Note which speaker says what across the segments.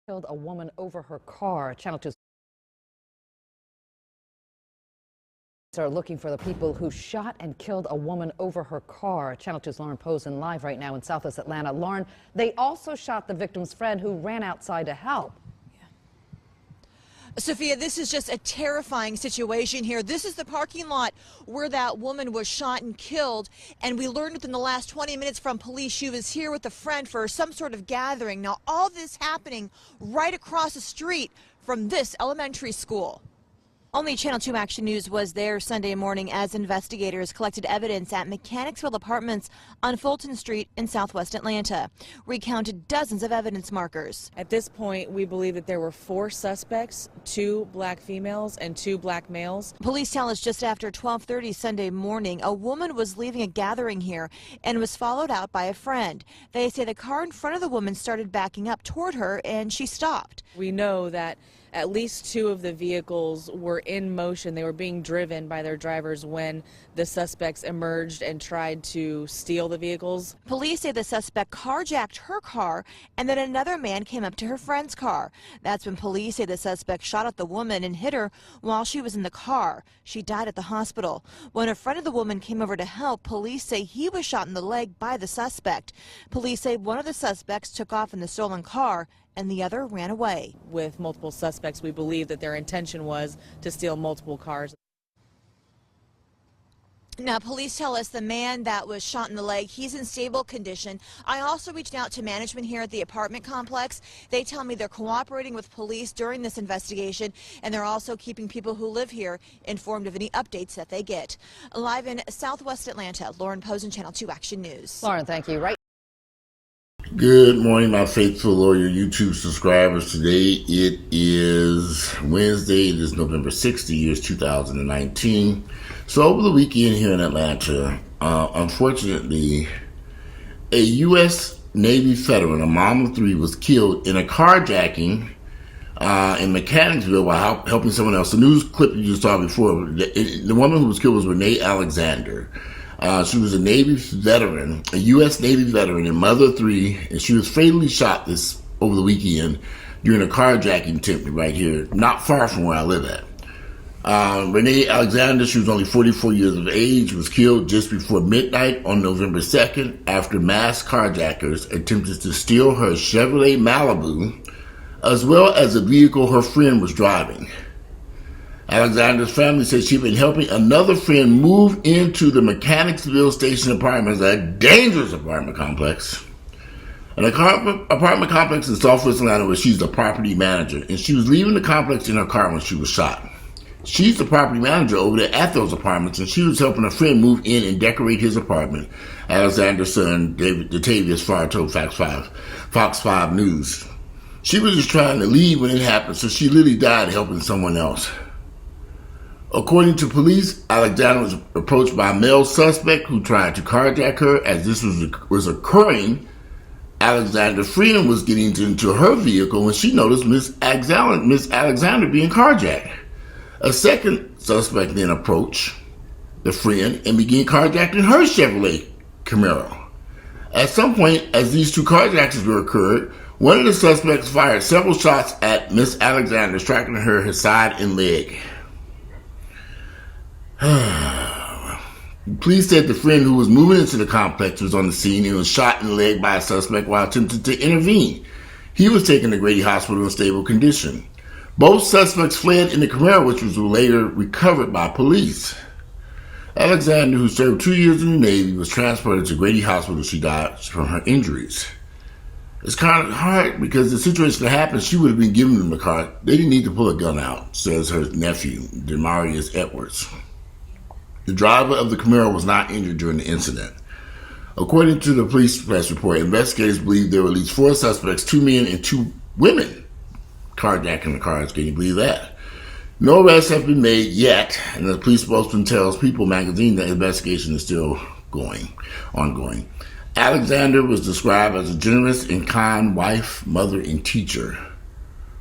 Speaker 1: Killed a woman over her car. Channel 2 are looking for the people who shot and killed a woman over her car. Channel 2's Lauren Posen live right now in Southwest Atlanta. Lauren, they also shot the victim's friend who ran outside to help.
Speaker 2: Sophia, this is just a terrifying situation here. This is the parking lot where that woman was shot and killed. And we learned within the last 20 minutes from police she was here with a friend for some sort of gathering. Now, all this happening right across the street from this elementary school. Only Channel 2 Action News was there Sunday morning as investigators collected evidence at Mechanicsville Apartments on Fulton Street in Southwest Atlanta. Recounted dozens of evidence markers.
Speaker 3: At this point, we believe that there were 4 suspects, 2 black females and 2 black males.
Speaker 2: Police tell us just after 12:30 Sunday morning, a woman was leaving a gathering here and was followed out by a friend. They say the car in front of the woman started backing up toward her and she stopped.
Speaker 3: We know that at least 2 of the vehicles were in motion. They were being driven by their drivers when the suspects emerged and tried to steal the vehicles.
Speaker 2: Police say the suspect carjacked her car and then another man came up to her friend's car. That's when police say the suspect shot at the woman and hit her while she was in the car. She died at the hospital. When a friend of the woman came over to help, police say he was shot in the leg by the suspect. Police say one of the suspects took off in the stolen car and the other ran away.
Speaker 3: With multiple suspects, we believe that their intention was to steal multiple cars.
Speaker 2: Now, police tell us the man that was shot in the leg, he's in stable condition. I also reached out to management here at the apartment complex. They tell me they're cooperating with police during this investigation, and they're also keeping people who live here informed of any updates that they get. Live in Southwest Atlanta, Lauren Posen, Channel 2 Action News.
Speaker 1: Lauren, thank you. Right.
Speaker 4: Good morning, my faithful lawyer YouTube subscribers. Today it is Wednesday. It is November 6th, the year is 2019. So over the weekend here in Atlanta, unfortunately, a U.S. Navy veteran, a mom of 3, was killed in a carjacking in Mechanicsville while helping someone else. The news clip you just saw before, the woman who was killed was Renee Alexander. She was a Navy veteran, a U.S. Navy veteran and mother of 3, and she was fatally shot this over the weekend during a carjacking attempt right here, not far from where I live at. Renee Alexander, she was only 44 years of age, was killed just before midnight on November 2nd after masked carjackers attempted to steal her Chevrolet Malibu, as well as a vehicle her friend was driving. Alexander's family said she'd been helping another friend move into the Mechanicsville Station Apartments, a dangerous apartment complex. An apartment complex in Southwest Atlanta where she's the property manager, and she was leaving the complex in her car when she was shot. She's the property manager over there at those apartments, and she was helping a friend move in and decorate his apartment. Alexander's son, David Datavius Farr, told Fox 5 News. She was just trying to leave when it happened, so she literally died helping someone else. According to police, Alexander was approached by a male suspect who tried to carjack her. As this was occurring, Alexander's friend was getting into her vehicle when she noticed Miss Alexander being carjacked. A second suspect then approached the friend and began carjacking her Chevrolet Camaro. At some point, as these 2 carjackings were occurred, one of the suspects fired several shots at Miss Alexander, striking her side and leg. Police said the friend who was moving into the complex was on the scene and was shot in the leg by a suspect while attempting to intervene. He was taken to Grady Hospital in stable condition. Both suspects fled in the Camaro, which was later recovered by police. Alexander, who served 2 years in the Navy, was transported to Grady Hospital. She died from her injuries. It's kind of hard because the situation that happened, she would have been given them the car. They didn't need to pull a gun out, says her nephew, Demarius Edwards. The driver of the Camaro was not injured during the incident. According to the police press report, investigators believe there were at least 4 suspects, 2 men and 2 women, carjacking the cars. Can you believe that? No arrests have been made yet, and the police spokesman tells People magazine that the investigation is still ongoing. Alexander was described as a generous and kind wife, mother, and teacher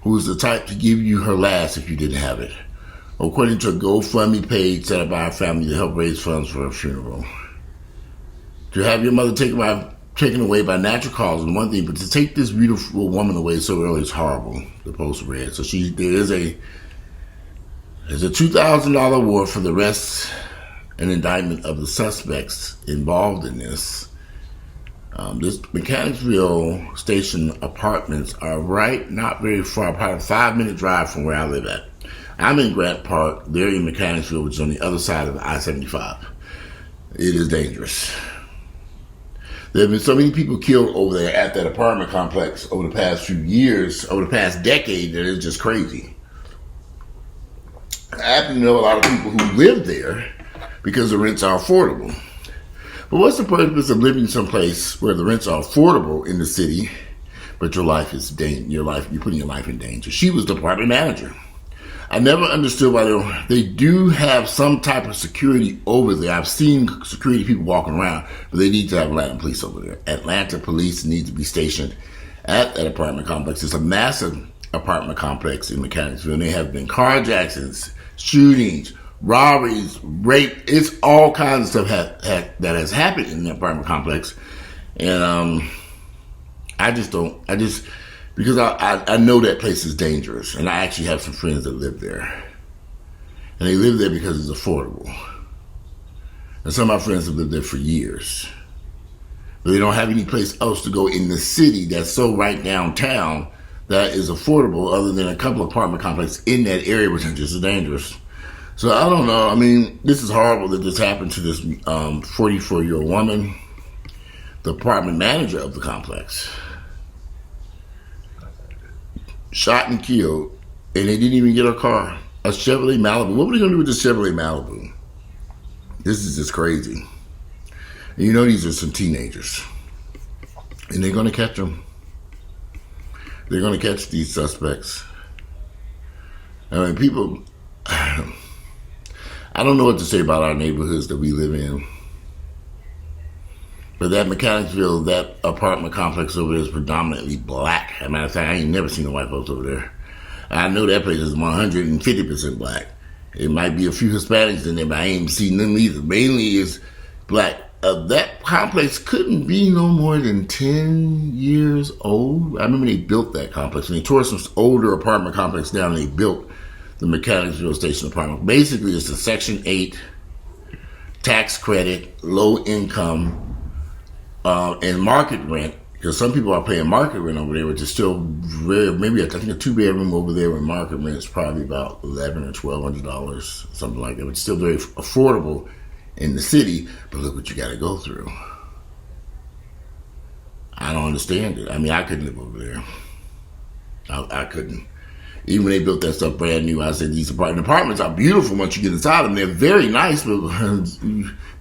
Speaker 4: who was the type to give you her last if you didn't have it, according to a GoFundMe page set up by her family to help raise funds for her funeral. To have your mother taken by taken away by natural causes, one thing, but to take this beautiful woman away so early is horrible, the Post read. So there's a $2,000 award for the arrest and indictment of the suspects involved in this. This Mechanicsville Station apartments are not very far, probably a 5-minute drive from where I live at. I'm in Grant Park. They're in Mechanicsville, which is on the other side of I-75. It is dangerous. There have been so many people killed over there at that apartment complex over the past few years, over the past decade, that it's just crazy. I happen to know a lot of people who live there because the rents are affordable. But what's the purpose of living someplace where the rents are affordable in the city, but you're putting your life in danger? She was the apartment manager. I never understood why they do have some type of security over there. I've seen security people walking around, but they need to have Atlanta police over there. Atlanta police need to be stationed at that apartment complex. It's a massive apartment complex in Mechanicsville, and there have been carjackings, shootings, robberies, rape. It's all kinds of stuff that has happened in the apartment complex. And because I know that place is dangerous, and I actually have some friends that live there. And they live there because it's affordable. And some of my friends have lived there for years. But they don't have any place else to go in the city that's so right downtown that is affordable, other than a couple of apartment complexes in that area, which are just dangerous. So I don't know. I mean, this is horrible that this happened to this 44-year-old woman, the apartment manager of the complex. Shot and killed, and they didn't even get her car. A Chevrolet Malibu. What were they going to do with this Chevrolet Malibu? This is just crazy. And you know these are some teenagers. And they're going to catch them. They're going to catch these suspects. I mean, people... I don't know what to say about our neighborhoods that we live in. But that Mechanicsville, that apartment complex over there is predominantly black. As a matter of fact, I ain't never seen no white folks over there. I know that place is 150% black. It might be a few Hispanics in there, but I ain't seen them either. Mainly is black. That complex couldn't be no more than 10 years old. I remember they built that complex, and they tore some older apartment complex down, and they built the Mechanicsville Station apartment. Basically, it's a Section 8 tax credit, low income, and market rent, because some people are paying market rent over there, which is still very, maybe I think a 2-bedroom over there with market rent is probably about $1,100 or $1,200, something like that. It's still very affordable in the city, but look what you got to go through. I don't understand it. I mean, I couldn't live over there. I couldn't. Even when they built that stuff brand new, I said these apartments are beautiful once you get inside them. They're very nice, but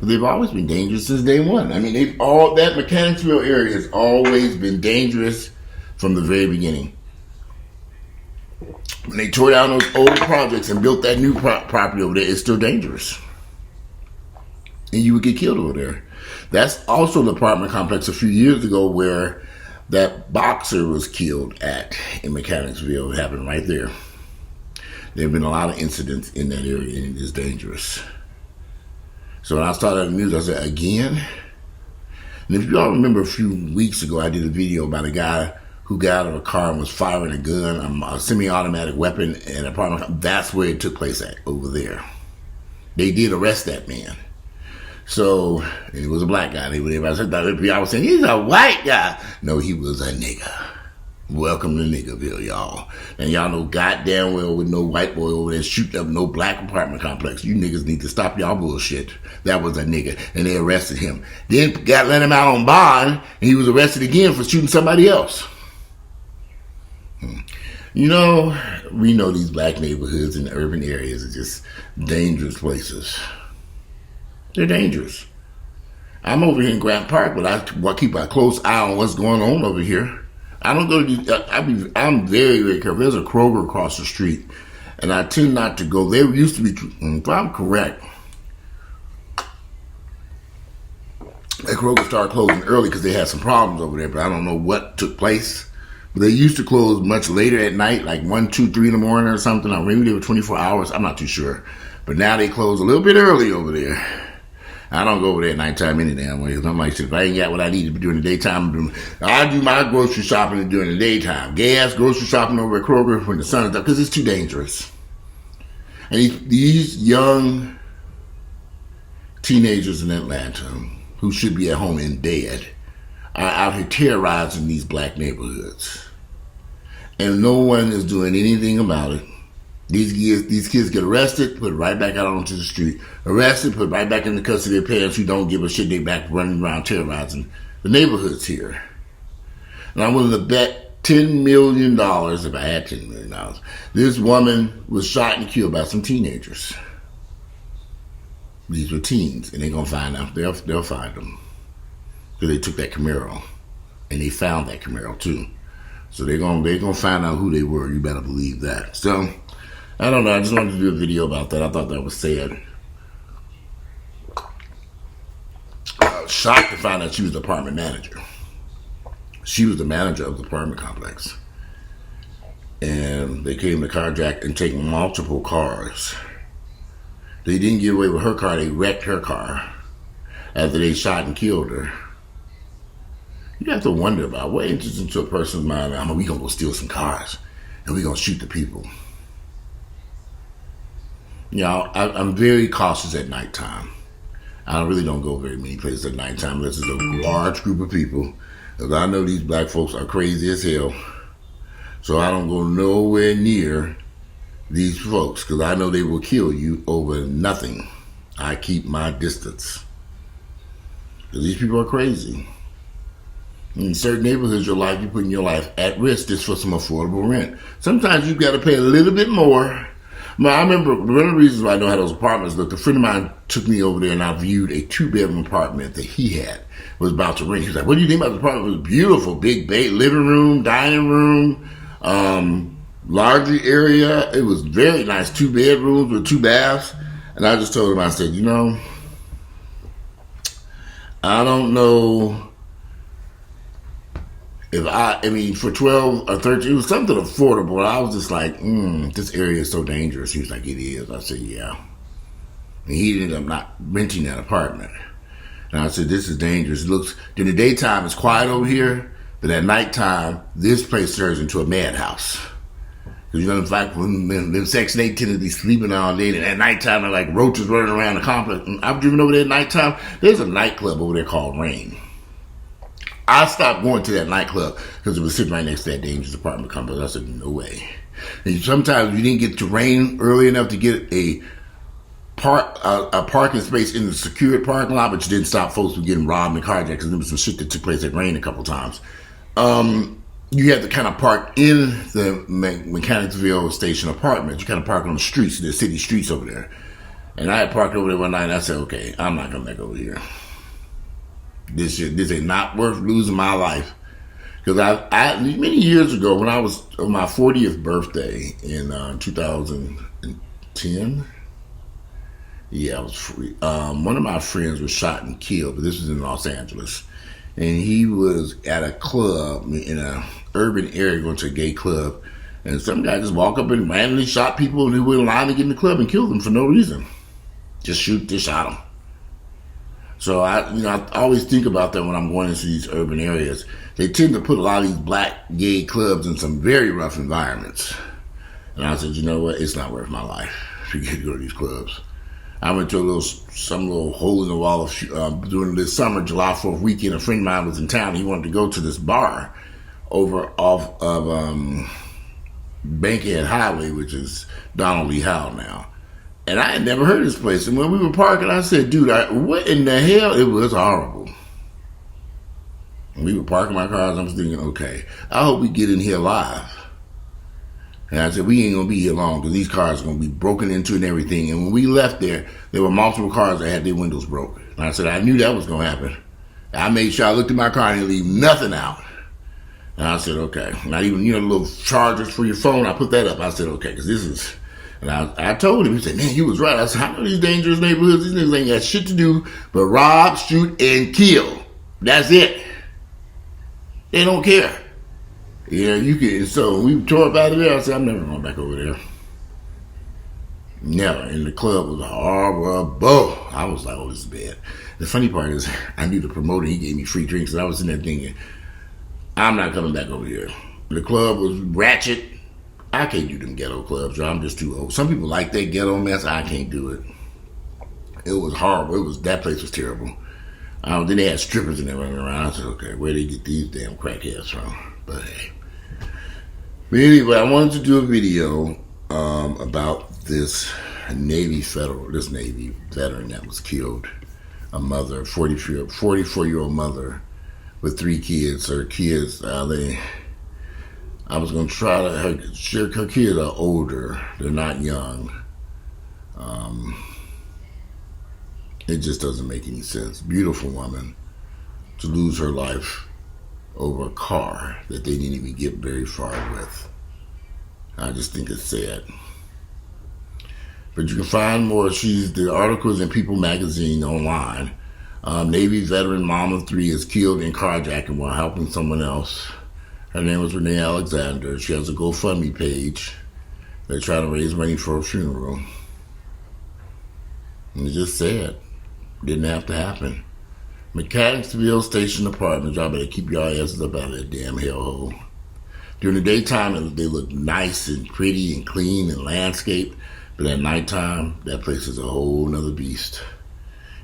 Speaker 4: they've always been dangerous since day one. I mean, that Mechanicsville area has always been dangerous from the very beginning. When they tore down those old projects and built that new property over there, it's still dangerous. And you would get killed over there. That's also the apartment complex a few years ago where that boxer was killed in Mechanicsville. It happened right there. There have been a lot of incidents in that area, and it is dangerous. So when I started the news, I said, again? And if you all remember a few weeks ago, I did a video about a guy who got out of a car and was firing a gun, a semi-automatic weapon in an apartment. That's where it took place at, over there. They did arrest that man. So, it was a black guy. I was saying, he's a white guy. No, he was a nigga. Welcome to Niggerville, y'all. And y'all know goddamn well with no white boy over there shooting up no black apartment complex. You niggas need to stop y'all bullshit. That was a nigga. And they arrested him. Then let him out on bond, and he was arrested again for shooting somebody else. You know, we know these black neighborhoods in the urban areas are just dangerous places. They're dangerous. I'm over here in Grant Park, but I keep a close eye on what's going on over here. I don't go to these. I'm very, very careful. There's a Kroger across the street, and I tend not to go. There used to be, if I'm correct, that Kroger started closing early because they had some problems over there, but I don't know what took place. But they used to close much later at night, like 1, 2, 3 in the morning or something. Or maybe they were 24 hours. I'm not too sure. But now they close a little bit early over there. I don't go over there at nighttime any damn way. I'm like, if I ain't got what I need to be doing in the daytime, I do my grocery shopping during the daytime. Gas, grocery shopping over at Kroger when the sun is up, because it's too dangerous. And these young teenagers in Atlanta who should be at home in bed are out here terrorizing these black neighborhoods. And no one is doing anything about it. These kids get arrested, put right back out onto the street. Arrested, put right back in the custody of their parents who don't give a shit. They back running around terrorizing the neighborhoods here. And I'm willing to bet $10 million, if I had $10 million, this woman was shot and killed by some teenagers. These were teens, and they're going to find out. They'll find them. Because they took that Camaro, and they found that Camaro too. So they're gonna find out who they were. You better believe that. So, I don't know. I just wanted to do a video about that. I thought that was sad. I was shocked to find out she was the apartment manager. She was the manager of the apartment complex. And they came to carjack and take multiple cars. They didn't get away with her car. They wrecked her car after they shot and killed her. You have to wonder about what enters into a person's mind. We gonna go steal some cars and we gonna shoot the people. You know, I'm very cautious at nighttime. I really don't go very many places at nighttime unless it's a large group of people. Because I know these black folks are crazy as hell. So I don't go nowhere near these folks because I know they will kill you over nothing. I keep my distance. Because these people are crazy. In certain neighborhoods, you're putting your life at risk just for some affordable rent. Sometimes you've got to pay a little bit more. But I remember one of the reasons why I know how those apartments look. A friend of mine took me over there and I viewed a 2-bedroom apartment that he had. Was about to rent. He was like, "What do you think about the apartment?" It was beautiful, big living room, dining room, larger area. It was very nice, 2 bedrooms with 2 baths. And I just told him, I said, you know, I don't know. I mean, for 12 or 13, it was something affordable. I was just like, this area is so dangerous. He was like, it is. I said, yeah. And he ended up not renting that apartment. And I said, this is dangerous. It looks, during the daytime, it's quiet over here. But at nighttime, this place turns into a madhouse. Because, you know, in fact, when the Section 8 tend to be sleeping all day, and at nighttime, they're like roaches running around the complex. And I've driven over there at nighttime. There's a nightclub over there called Rain. I stopped going to that nightclub because it was sitting right next to that dangerous apartment complex. I said, no way. And sometimes you didn't get to Rain early enough to get a parking space in the secured parking lot, but you didn't stop folks from getting robbed and carjacked because there was some shit that took place at Rain a couple times. You had to kind of park in the Mechanicsville station apartments. You kind of park on the streets, the city streets over there. And I had parked over there one night and I said, okay, I'm not coming back over here. This is not worth losing my life. Because I many years ago, when I was on my 40th birthday in 2010, yeah, I was free. One of my friends was shot and killed, but this was in Los Angeles. And he was at a club in an urban area going to a gay club. And some guy just walked up and randomly shot people who were in line to get in the club and killed them for no reason. Just shot them. So I always think about that when I'm going into these urban areas. They tend to put a lot of these black gay clubs in some very rough environments. And I said, you know what? It's not worth my life to get to go to these clubs. I went to some little hole in the wall during this summer, July 4th weekend. A friend of mine was in town. He wanted to go to this bar off of Bankhead Highway, which is Donald Lee Howe now. And I had never heard of this place. And when we were parking, I said, dude, what in the hell? It was horrible. And we were parking my cars. I was thinking, okay, I hope we get in here alive. And I said, we ain't going to be here long because these cars are going to be broken into and everything. And when we left there were multiple cars that had their windows broken. And I said, I knew that was going to happen. I made sure I looked at my car and didn't leave nothing out. And I said, okay. Not even, little chargers for your phone. I put that up. I said, okay, because this is... And I told him, he said, man, you was right. I said, I know these dangerous neighborhoods, these niggas ain't got shit to do but rob, shoot, and kill. That's it. They don't care. Yeah, you can. So we tore up out of there. I said, I'm never going back over there. Never. And the club was horrible. I was like, oh, this is bad. The funny part is, I knew the promoter, he gave me free drinks, and I was in there thinking, I'm not coming back over here. The club was ratchet. I can't do them ghetto clubs, I'm just too old. Some people like that ghetto mess. I can't do it. It was horrible. That place was terrible. Then they had strippers in there running around. I said, okay, where they get these damn crackheads from? But hey. But anyway, I wanted to do a video about this Navy veteran that was killed. A mother, 44-year-old mother with 3 kids. Her kids, I was going to try to, her kids are older. They're not young. It just doesn't make any sense. Beautiful woman to lose her life over a car that they didn't even get very far with. I just think it's sad. But you can find more. The articles in People magazine online. Navy veteran mom of 3 is killed in carjacking while helping someone else. Her name was Renee Alexander. She has a GoFundMe page. They try to raise money for her funeral. And it's just sad. Didn't have to happen. Mechanicsville Station Apartments. Y'all better keep your asses up out of that damn hellhole. During the daytime, they look nice and pretty and clean and landscaped. But at nighttime, that place is a whole nother beast.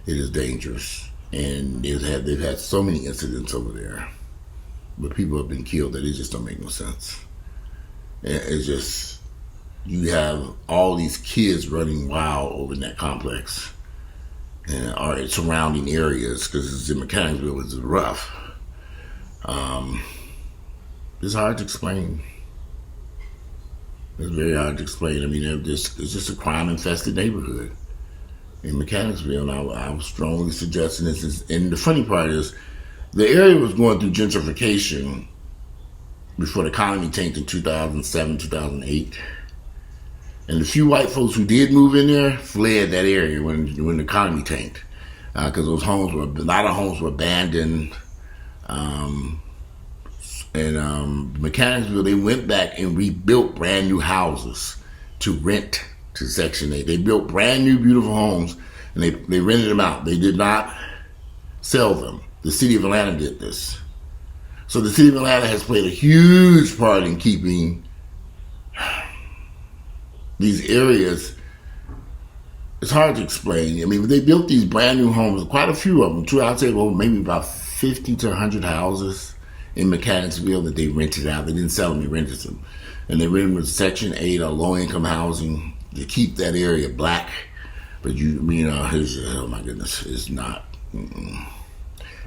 Speaker 4: It is dangerous. And they've had so many incidents over there. But people have been killed that it just don't make no sense. It's just, you have all these kids running wild over in that complex. And our surrounding areas, because it's in Mechanicsville, it's rough. It's hard to explain. It's very hard to explain. I mean, it's just a crime-infested neighborhood in Mechanicsville, and I was strongly suggesting this. And the funny part is, the area was going through gentrification before the economy tanked in 2007, 2008. And the few white folks who did move in there fled that area when the economy tanked, because a lot of homes were abandoned. Mechanicsville, they went back and rebuilt brand new houses to rent to Section 8. They built brand new, beautiful homes, and they rented them out. They did not sell them. The city of Atlanta did this. So the city of Atlanta has played a huge part in keeping these areas. It's hard to explain. I mean, they built these brand new homes, quite a few of them. I'd say maybe about 50 to 100 houses in Mechanicsville that they rented out. They didn't sell them, they rented them. And they rented them to Section 8 or low-income housing to keep that area black. But oh my goodness, it's not.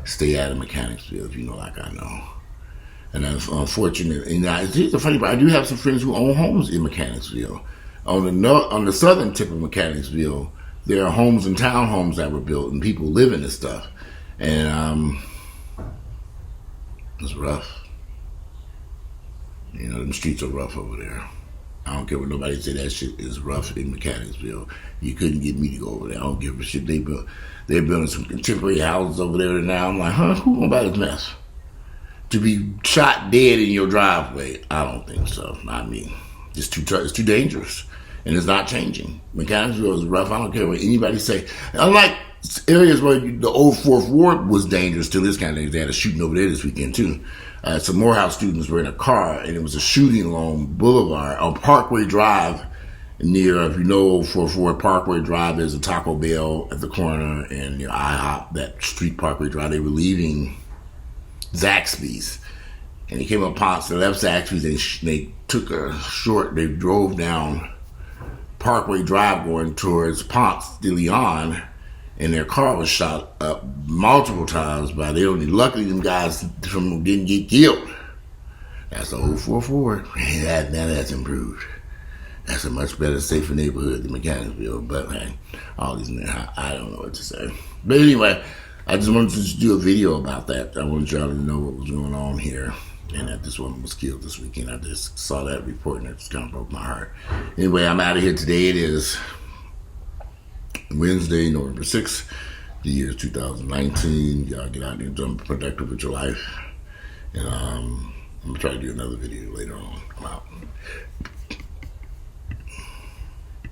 Speaker 4: Stay out of Mechanicsville if you know like I know. And that's unfortunate. And here's the funny part, I do have some friends who own homes in Mechanicsville. On the southern tip of Mechanicsville, there are homes and townhomes that were built and people live in this stuff. And it's rough. You know, them streets are rough over there. I don't care what nobody say, that shit is rough in Mechanicsville. You couldn't get me to go over there. I don't give a shit. They're building some contemporary houses over there now. I'm like, who gonna buy this mess? To be shot dead in your driveway? I don't think so. Not me. It's too dangerous. And it's not changing. Mechanicsville is rough. I don't care what anybody say. Unlike areas where the old 4th Ward was dangerous to this kind of thing. They had a shooting over there this weekend too. Some Morehouse students were in a car and it was a shooting along Boulevard on Parkway Drive near, if you know, 4th Ward Parkway Drive, there's a Taco Bell at the corner and near IHOP, that street Parkway Drive. They were leaving Zaxby's and they came up Ponce, they left Zaxby's, they took they drove down Parkway Drive going towards Ponce de Leon, and their car was shot up multiple times by luckily them guys didn't get killed. That's the old 4th Ward. Now that's improved. That's a much better, safer neighborhood than Mechanicsville. But hey, all these, I don't know what to say. But anyway, I just wanted to do a video about that. I wanted y'all to know what was going on here. And that this woman was killed this weekend. I just saw that report and it just kind of broke my heart. Anyway, I'm out of here today. It is Wednesday, November 6th, the year is 2019. Y'all get out there and do productive with your life. And I'm going to try to do another video later on. I'm out.